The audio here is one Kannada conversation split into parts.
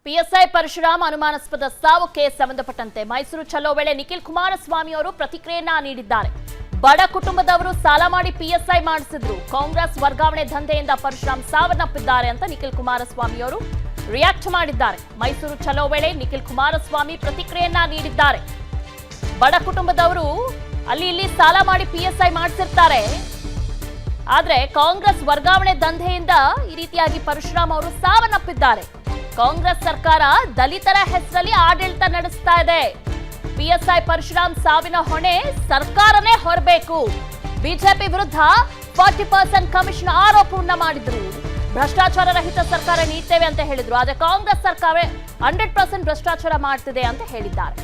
ಪಿಎಸ್ಐ ಪರಶುರಾಮ್ ಅನುಮಾನಾಸ್ಪದ ಸಾವುಕ್ಕೆ ಸಂಬಂಧಪಟ್ಟಂತೆ ಮೈಸೂರು ಚಲೋ ವೇಳೆ ನಿಖಿಲ್ ಕುಮಾರಸ್ವಾಮಿ ಅವರು ಪ್ರತಿಕ್ರಿಯೆಯನ್ನ ನೀಡಿದ್ದಾರೆ. ಬಡ ಕುಟುಂಬದವರು ಸಾಲ ಮಾಡಿ ಪಿಎಸ್ಐ ಮಾಡಿಸಿದ್ರು. ಕಾಂಗ್ರೆಸ್ ವರ್ಗಾವಣೆ ದಂಧೆಯಿಂದ ಪರಶುರಾಮ್ ಸಾವನ್ನಪ್ಪಿದ್ದಾರೆ ಅಂತ ನಿಖಿಲ್ ಕುಮಾರಸ್ವಾಮಿ ಅವರು ರಿಯಾಕ್ಟ್ ಮಾಡಿದ್ದಾರೆ. ಮೈಸೂರು ಚಲೋ ವೇಳೆ ನಿಖಿಲ್ ಕುಮಾರಸ್ವಾಮಿ ಪ್ರತಿಕ್ರಿಯೆಯನ್ನ ನೀಡಿದ್ದಾರೆ. ಬಡ ಕುಟುಂಬದವರು ಅಲ್ಲಿ ಇಲ್ಲಿ ಸಾಲ ಮಾಡಿ ಪಿಎಸ್ಐ ಮಾಡಿಸಿರ್ತಾರೆ. ಆದ್ರೆ ಕಾಂಗ್ರೆಸ್ ವರ್ಗಾವಣೆ ದಂಧೆಯಿಂದ ಈ ರೀತಿಯಾಗಿ ಪರಶುರಾಮ್ ಅವರು ಸಾವನ್ನಪ್ಪಿದ್ದಾರೆ. ಕಾಂಗ್ರೆಸ್ ಸರ್ಕಾರ ದಲಿತರ ಹೆಸರಲ್ಲಿ ಆಡಳಿತ ನಡೆಸ್ತಾ ಇದೆ. ಪಿಎಸ್ಐ ಪರಶುರಾಮ್ ಸಾವಿನ ಹೊಣೆ ಸರ್ಕಾರನೇ ಹೊರಬೇಕು. ಬಿಜೆಪಿ ವಿರುದ್ಧ 40% ಕಮಿಷನ್ ಆರೋಪವನ್ನ ಮಾಡಿದ್ರು. ಭ್ರಷ್ಟಾಚಾರ ರಹಿತ ಸರ್ಕಾರ ನೀಡ್ತೇವೆ ಅಂತ ಹೇಳಿದ್ರು. ಆದ್ರೆ ಕಾಂಗ್ರೆಸ್ ಸರ್ಕಾರವೇ 100% ಭ್ರಷ್ಟಾಚಾರ ಮಾಡ್ತಿದೆ ಅಂತ ಹೇಳಿದ್ದಾರೆ.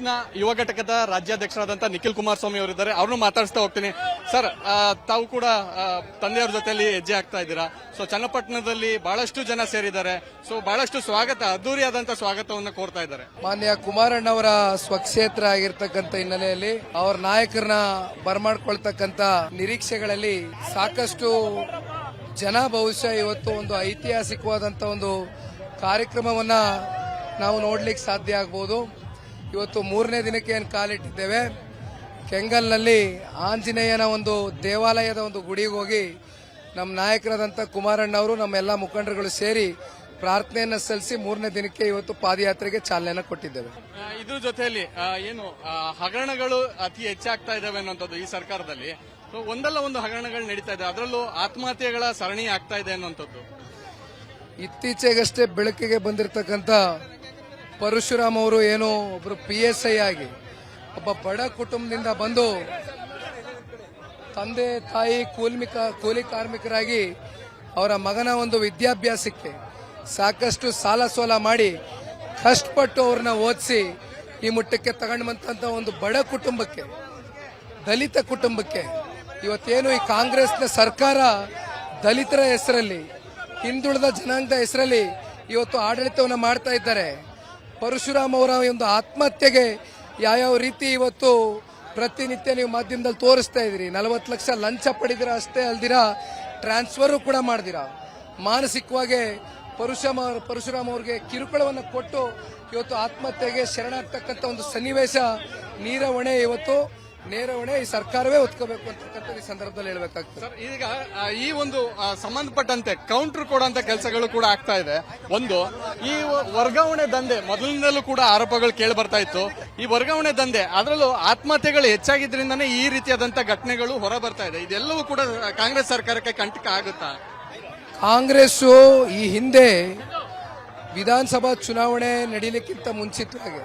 ನ ಯುವ ಘಟಕದ ರಾಜ್ಯಾಧ್ಯಕ್ಷರಾದಂತಹ ನಿಖಿಲ್ ಕುಮಾರಸ್ವಾಮಿ ಅವರಿದ್ದಾರೆ. ಅವ್ರನ್ನು ಮಾತಾಡಿಸ್ತಾ ಹೋಗ್ತೀನಿ. ಸರ್, ತಾವು ಕೂಡ ತಂದೆಯವ್ರ ಜೊತೆಯಲ್ಲಿ ಹೆಜ್ಜೆ ಆಗ್ತಾ ಇದ್ದೀರಾ. ಸೊ ಚನ್ನಪಟ್ಟಣದಲ್ಲಿ ಬಹಳಷ್ಟು ಜನ ಸೇರಿದ್ದಾರೆ. ಸೊ ಬಹಳಷ್ಟು ಸ್ವಾಗತ, ಅದ್ದೂರಿಯಾದಂತಹ ಸ್ವಾಗತವನ್ನು ಕೋರ್ತಾ ಇದ್ದಾರೆ. ಮಾನ್ಯ ಕುಮಾರಣ್ಣವರ ಸ್ವಕ್ಷೇತ್ರ ಆಗಿರ್ತಕ್ಕಂಥ ಹಿನ್ನೆಲೆಯಲ್ಲಿ ಅವರ ನಾಯಕರನ್ನ ಬರಮಾಡ್ಕೊಳ್ತಕ್ಕಂಥ ನಿರೀಕ್ಷೆಗಳಲ್ಲಿ ಸಾಕಷ್ಟು ಜನ ಬಹುಶಃ ಇವತ್ತು ಒಂದು ಐತಿಹಾಸಿಕವಾದಂತ ಒಂದು ಕಾರ್ಯಕ್ರಮವನ್ನ ನಾವು ನೋಡ್ಲಿಕ್ಕೆ ಸಾಧ್ಯ ಆಗ್ಬೋದು. ಇವತ್ತು 3ನೇ ದಿನಕ್ಕೆ ಏನು ಕಾಲಿಟ್ಟಿದ್ದೇವೆ. ಕೆಂಗಲ್ನಲ್ಲಿ ಆಂಜನೇಯನ ಒಂದು ದೇವಾಲಯದ ಒಂದು ಗುಡಿಗೆ ಹೋಗಿ ನಮ್ಮ ನಾಯಕರಾದಂಥ ಕುಮಾರಣ್ಣವರು ನಮ್ಮೆಲ್ಲ ಮುಖಂಡರುಗಳು ಸೇರಿ ಪ್ರಾರ್ಥನೆಯನ್ನ ಸಲ್ಲಿಸಿ 3ನೇ ದಿನಕ್ಕೆ ಇವತ್ತು ಪಾದಯಾತ್ರೆಗೆ ಚಾಲನೆಯನ್ನು ಕೊಟ್ಟಿದ್ದೇವೆ. ಇದ್ರ ಜೊತೆಯಲ್ಲಿ ಏನು ಹಗರಣಗಳು ಅತಿ ಹೆಚ್ಚಾಗ್ತಾ ಇದಾವೆ ಅನ್ನುವಂಥದ್ದು ಈ ಸರ್ಕಾರದಲ್ಲಿ. ಒಂದಲ್ಲ ಒಂದು ಹಗರಣಗಳು ನಡೀತಾ ಇದೆ, ಅದರಲ್ಲೂ ಆತ್ಮಹತ್ಯೆಗಳ ಸರಣಿ ಆಗ್ತಾ ಇದೆ ಅನ್ನುವಂಥದ್ದು. ಇತ್ತೀಚೆಗಷ್ಟೇ ಬೆಳಕಿಗೆ ಬಂದಿರತಕ್ಕಂಥ ಪರಶುರಾಮ್ ಅವರು ಏನು ಒಬ್ರು PSI ಆಗಿ ಒಬ್ಬ ಬಡ ಕುಟುಂಬದಿಂದ ಬಂದು ತಂದೆ ತಾಯಿ ಕೂಲಿ ಕಾರ್ಮಿಕರಾಗಿ ಅವರ ಮಗನ ಒಂದು ವಿದ್ಯಾಭ್ಯಾಸಕ್ಕೆ ಸಾಕಷ್ಟು ಸಾಲ ಸೋಲ ಮಾಡಿ ಕಷ್ಟಪಟ್ಟು ಅವ್ರನ್ನ ಓದಿಸಿ ಈ ಮಟ್ಟಕ್ಕೆ ತಗೊಂಡು ಬಂದಂತ ಒಂದು ಬಡ ಕುಟುಂಬಕ್ಕೆ, ದಲಿತ ಕುಟುಂಬಕ್ಕೆ ಇವತ್ತೇನು ಈ ಕಾಂಗ್ರೆಸ್ನ ಸರ್ಕಾರ ದಲಿತರ ಹೆಸರಲ್ಲಿ, ಹಿಂದುಳಿದ ಜನಾಂಗದ ಹೆಸರಲ್ಲಿ ಇವತ್ತು ಆಡಳಿತವನ್ನು ಮಾಡ್ತಾ ಇದ್ದಾರೆ. ಪರಶುರಾಮ್ ಅವರ ಒಂದು ಆತ್ಮಹತ್ಯೆಗೆ ಯಾವ್ಯಾವ ರೀತಿ ಇವತ್ತು ಪ್ರತಿನಿತ್ಯ ನೀವು ಮಾಧ್ಯಮದಲ್ಲಿ ತೋರಿಸ್ತಾ ಇದ್ದೀರಿ. 40 ಲಕ್ಷ ಲಂಚ ಪಡೆದಿರ ಅಷ್ಟೇ ಅಲ್ದಿರ ಟ್ರಾನ್ಸ್ಫರ್ ಕೂಡ ಮಾಡಿದಿರ. ಮಾನಸಿಕವಾಗಿ ಪರಶುರಾಮ್ ಅವ್ರಿಗೆ ಕಿರುಕುಳವನ್ನು ಕೊಟ್ಟು ಇವತ್ತು ಆತ್ಮಹತ್ಯೆಗೆ ಶರಣಾಗ್ತಕ್ಕಂಥ ಒಂದು ಸನ್ನಿವೇಶ ನೇರ ಹೊಣೆ ಈ ಸರ್ಕಾರವೇ ಒತ್ಕೋಬೇಕು ಅಂತಕ್ಕಂಥ ಈ ಸಂದರ್ಭದಲ್ಲಿ ಹೇಳಬೇಕಾಗ್ತದೆ. ಸರ್, ಈಗ ಈ ಒಂದು ಸಂಬಂಧಪಟ್ಟಂತೆ ಕೌಂಟರ್ ಕೊಡುವಂತ ಕೆಲಸಗಳು ಕೂಡ ಆಗ್ತಾ ಇದೆ. ಒಂದು, ಈ ವರ್ಗಾವಣೆ ದಂಧೆ ಮೊದಲಿನಿಂದಲೂ ಕೂಡ ಆರೋಪಗಳು ಕೇಳಿ ಬರ್ತಾ ಇತ್ತು. ಈ ವರ್ಗಾವಣೆ ದಂಧೆ, ಅದರಲ್ಲೂ ಆತ್ಮಹತ್ಯೆಗಳು ಹೆಚ್ಚಾಗಿದ್ರಿಂದನೇ ಈ ರೀತಿಯಾದಂತಹ ಘಟನೆಗಳು ಹೊರ ಬರ್ತಾ ಇದೆ. ಇದೆಲ್ಲವೂ ಕೂಡ ಕಾಂಗ್ರೆಸ್ ಸರ್ಕಾರಕ್ಕೆ ಕಂಟಕ ಆಗುತ್ತಾ? ಕಾಂಗ್ರೆಸ್ ಈ ಹಿಂದೆ ವಿಧಾನಸಭಾ ಚುನಾವಣೆ ನಡೀಲಿಕ್ಕಿಂತ ಮುಂಚಿತವಾಗಿ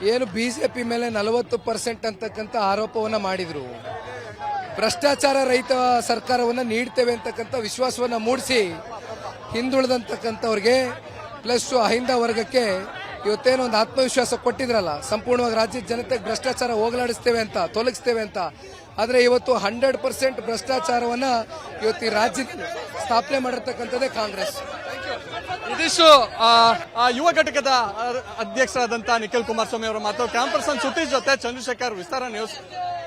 ಏನು ಬಿಜೆಪಿ ಮೇಲೆ 40% ಅಂತಕ್ಕಂಥ ಆರೋಪವನ್ನ ಮಾಡಿದ್ರು. ಭ್ರಷ್ಟಾಚಾರ ರಹಿತ ಸರ್ಕಾರವನ್ನ ನೀಡ್ತೇವೆ ಅಂತಕ್ಕಂಥ ವಿಶ್ವಾಸವನ್ನ ಮೂಡಿಸಿ ಹಿಂದುಳಿದಂತಕ್ಕಂಥವ್ರಿಗೆ ಪ್ಲಸ್ ಅಹಿಂದ ವರ್ಗಕ್ಕೆ ಇವತ್ತೇನೋ ಒಂದು ಆತ್ಮವಿಶ್ವಾಸ ಕೊಟ್ಟಿದ್ರಲ್ಲ, ಸಂಪೂರ್ಣವಾಗಿ ರಾಜ್ಯದ ಜನತೆಗೆ ಭ್ರಷ್ಟಾಚಾರ ಹೋಗಲಾಡಿಸ್ತೇವೆ ಅಂತ, ತೊಲಗಿಸ್ತೇವೆ ಅಂತ. ಆದ್ರೆ ಇವತ್ತು 100% ಭ್ರಷ್ಟಾಚಾರವನ್ನ ಇವತ್ತು ಈ ರಾಜ್ಯದಲ್ಲಿ ಸ್ಥಾಪನೆ ಮಾಡಿರ್ತಕ್ಕಂಥದ್ದೇ ಕಾಂಗ್ರೆಸ್. ಇದಿಷ್ಟು ಯುವ ಘಟಕದ ಅಧ್ಯಕ್ಷರಾದಂತಹ ನಿಖಿಲ್ ಕುಮಾರಸ್ವಾಮಿ ಅವರ ಮಾತು. ಕ್ಯಾಂಪರ್ಸನ್ ಸುತೀಶ್ ಜೊತೆ ಚಂದ್ರಶೇಖರ್, ವಿಸ್ತಾರ ನ್ಯೂಸ್,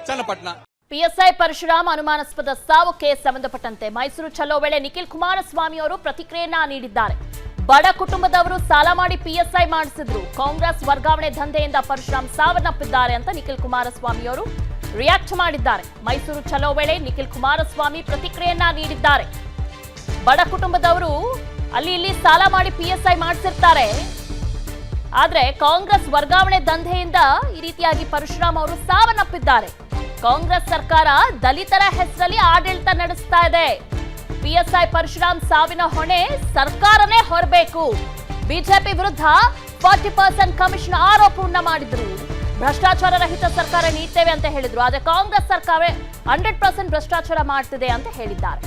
ಚನ್ನಪಟ್ಟಣ. ಪಿಎಸ್ಐ ಪರಶುರಾಮ್ ಅನುಮಾನಾಸ್ಪದ ಸಾವುಕ್ಕೆ ಸಂಬಂಧಪಟ್ಟಂತೆ ಮೈಸೂರು ಚಲೋ ವೇಳೆ ನಿಖಿಲ್ ಕುಮಾರಸ್ವಾಮಿ ಅವರು ಪ್ರತಿಕ್ರಿಯೆಯನ್ನ ನೀಡಿದ್ದಾರೆ. ಬಡ ಕುಟುಂಬದವರು ಸಾಲ ಮಾಡಿ ಪಿಎಸ್ಐ ಮಾಡಿಸಿದ್ರು. ಕಾಂಗ್ರೆಸ್ ವರ್ಗಾವಣೆ ದಂಧೆಯಿಂದ ಪರಶುರಾಮ್ ಸಾವನ್ನಪ್ಪಿದ್ದಾರೆ ಅಂತ ನಿಖಿಲ್ ಕುಮಾರಸ್ವಾಮಿ ಅವರು ರಿಯಾಕ್ಟ್ ಮಾಡಿದ್ದಾರೆ. ಮೈಸೂರು ಚಲೋ ವೇಳೆ ನಿಖಿಲ್ ಕುಮಾರಸ್ವಾಮಿ ಪ್ರತಿಕ್ರಿಯೆಯನ್ನ ನೀಡಿದ್ದಾರೆ. ಬಡ ಕುಟುಂಬದವರು ಅಲ್ಲಿ ಇಲ್ಲಿ ಸಾಲ ಮಾಡಿ ಪಿಎಸ್ಐ ಮಾಡಿಸಿರ್ತಾರೆ. ಆದ್ರೆ ಕಾಂಗ್ರೆಸ್ ವರ್ಗಾವಣೆ ದಂಧೆಯಿಂದ ಈ ರೀತಿಯಾಗಿ ಪರಶುರಾಮ್ ಅವರು ಸಾವನ್ನಪ್ಪಿದ್ದಾರೆ. ಕಾಂಗ್ರೆಸ್ ಸರ್ಕಾರ ದಲಿತರ ಹೆಸರಲ್ಲಿ ಆಡಳಿತ ನಡೆಸ್ತಾ ಇದೆ. ಪಿಎಸ್ಐ ಪರಶುರಾಮ್ ಸಾವಿನ ಹೊಣೆ ಸರ್ಕಾರನೇ ಹೊರಬೇಕು. ಬಿಜೆಪಿ ವಿರುದ್ಧ 40% ಕಮಿಷನ್ ಆರೋಪವನ್ನ ಮಾಡಿದ್ರು. ಭ್ರಷ್ಟಾಚಾರ ರಹಿತ ಸರ್ಕಾರ ನೀಡ್ತೇವೆ ಅಂತ ಹೇಳಿದ್ರು. ಆದ್ರೆ ಕಾಂಗ್ರೆಸ್ ಸರ್ಕಾರವೇ 100% ಭ್ರಷ್ಟಾಚಾರ ಮಾಡ್ತಿದೆ ಅಂತ ಹೇಳಿದ್ದಾರೆ.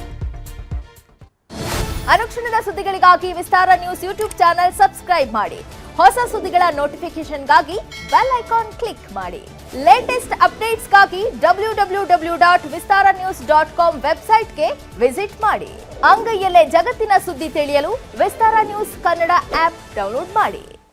ಅನುಕ್ಷಣದ ಸುದ್ದಿಗಳಿಗಾಗಿ ವಿಸ್ತಾರ ನ್ಯೂಸ್ ಯೂಟ್ಯೂಬ್ ಚಾನೆಲ್ ಸಬ್ಸ್ಕ್ರೈಬ್ ಮಾಡಿ. ಹೊಸ ಸುದ್ದಿಗಳ ನೋಟಿಫಿಕೇಶನ್ಗಾಗಿ ಬೆಲ್ ಐಕಾನ್ ಕ್ಲಿಕ್ ಮಾಡಿ. ಲೇಟೆಸ್ಟ್ ಅಪ್ಡೇಟ್ಸ್ಗಾಗಿ www.vistaranews.com ವೆಬ್ಸೈಟ್ಗೆ ವಿಸಿಟ್ ಮಾಡಿ. ಅಂಗೈಯಲ್ಲೇ ಜಗತ್ತಿನ ಸುದ್ದಿ ತಿಳಿಯಲು ವಿಸ್ತಾರ ನ್ಯೂಸ್ ಕನ್ನಡ ಆಪ್ ಡೌನ್ಲೋಡ್ ಮಾಡಿ.